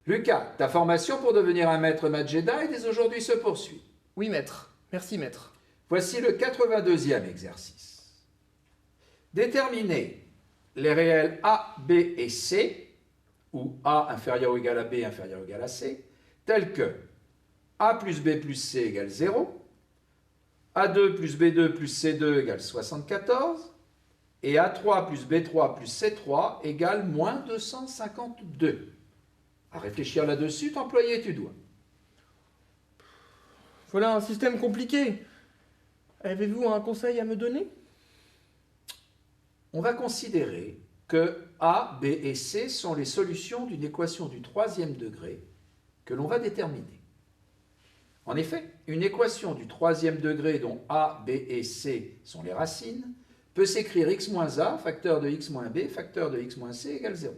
Lucas, ta formation pour devenir un maître maths Jedi dès aujourd'hui se poursuit. Oui, maître. Merci, maître. Voici le 82e exercice. Déterminer les réels A, B et C, où A inférieur ou égal à B inférieur ou égal à C, tels que A plus B plus C égale 0, A2 plus B2 plus C2 égale 74, et A3 plus B3 plus C3 égale moins 252. À réfléchir là-dessus, t'employer tu dois. Voilà un système compliqué. Avez-vous un conseil à me donner? On va considérer que A, B et C sont les solutions d'une équation du troisième degré que l'on va déterminer. En effet, une équation du troisième degré dont A, B et C sont les racines peut s'écrire x moins A, facteur de x moins B, facteur de x moins C égale 0.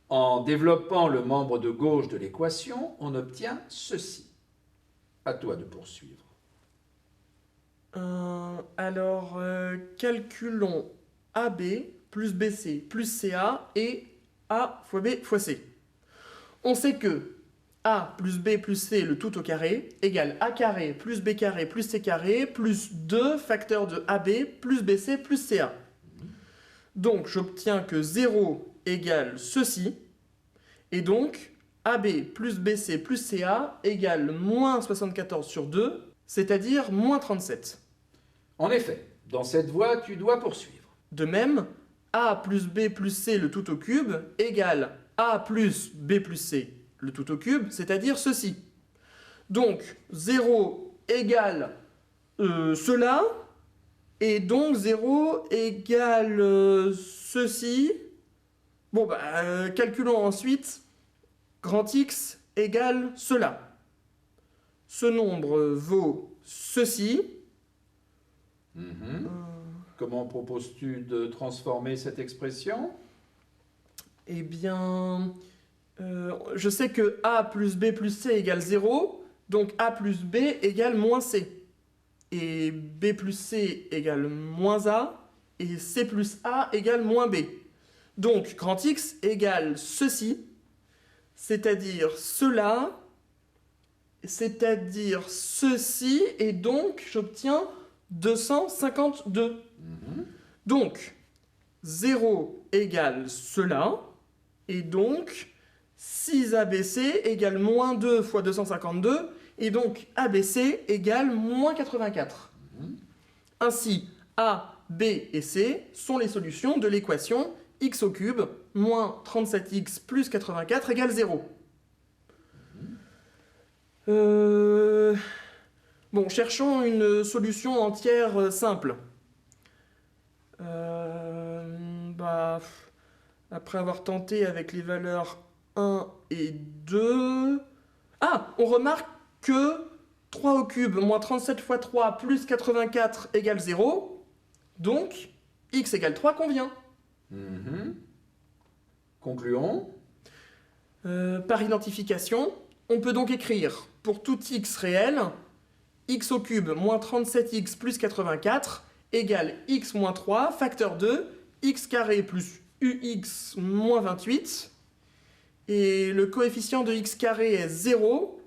En développant le membre de gauche de l'équation, on obtient ceci. À toi de poursuivre. Calculons AB plus BC plus CA et A fois B fois C. On sait que A plus B plus C le tout au carré égale A carré plus B carré plus C carré plus 2 facteurs de AB plus BC plus CA. Donc j'obtiens que 0 égale ceci, et donc AB plus BC plus CA égale moins 74 sur 2, c'est-à-dire moins 37. En effet, dans cette voie, tu dois poursuivre. De même, A plus B plus C le tout au cube égale A plus B plus C le tout au cube, c'est-à-dire ceci. Donc 0 égale cela, et donc 0 égale ceci. Bon, calculons ensuite grand X égale cela. Ce nombre vaut ceci. Comment proposes-tu de transformer cette expression? Eh bien, je sais que A plus B plus C égale 0, donc A plus B égale moins C. Et B plus C égale moins A, et C plus A égale moins B. Donc, grand X égale ceci, c'est-à-dire cela, c'est-à-dire ceci, et donc j'obtiens 252. Donc, 0 égale cela, et donc 6ABC égale moins 2 fois 252, et donc ABC égale moins 84. Ainsi, A, B et C sont les solutions de l'équation x au cube moins 37x plus 84 égale 0. Bon, cherchons une solution entière simple. Après avoir tenté avec les valeurs 1 et 2... Ah, on remarque que 3 au cube moins 37 fois 3 plus 84 égale 0. Donc, x égale 3 convient. Concluons. Par identification, on peut donc écrire pour tout x réel, x au cube moins 37x plus 84 égale x moins 3 facteur 2, x carré plus ux moins 28, et le coefficient de x carré est 0,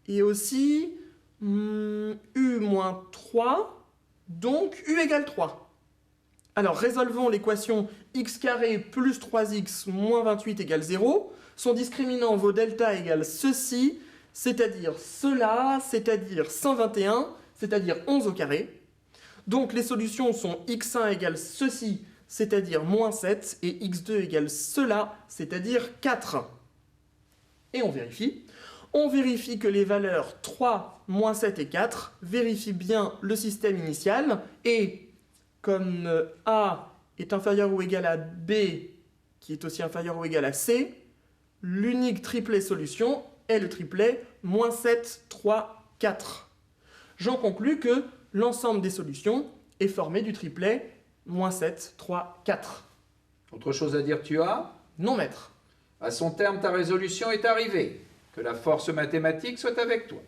et aussi u moins 3, donc u égale 3. Alors résolvons l'équation x carré plus 3x moins 28 égale 0. Son discriminant vaut delta égale ceci, c'est-à-dire cela, c'est-à-dire 121, c'est-à-dire 11 au carré. Donc les solutions sont x1 égale ceci, c'est-à-dire moins 7, et x2 égale cela, c'est-à-dire 4. Et on vérifie. On vérifie que les valeurs 3, moins 7 et 4 vérifient bien le système initial, et comme A est inférieur ou égal à B, qui est aussi inférieur ou égal à C, l'unique triplet solution est le triplet moins 7, 3, 4. J'en conclus que l'ensemble des solutions est formé du triplet moins 7, 3, 4. Autre chose à dire tu as? Non, maître. À son terme, ta résolution est arrivée. Que la force mathématique soit avec toi.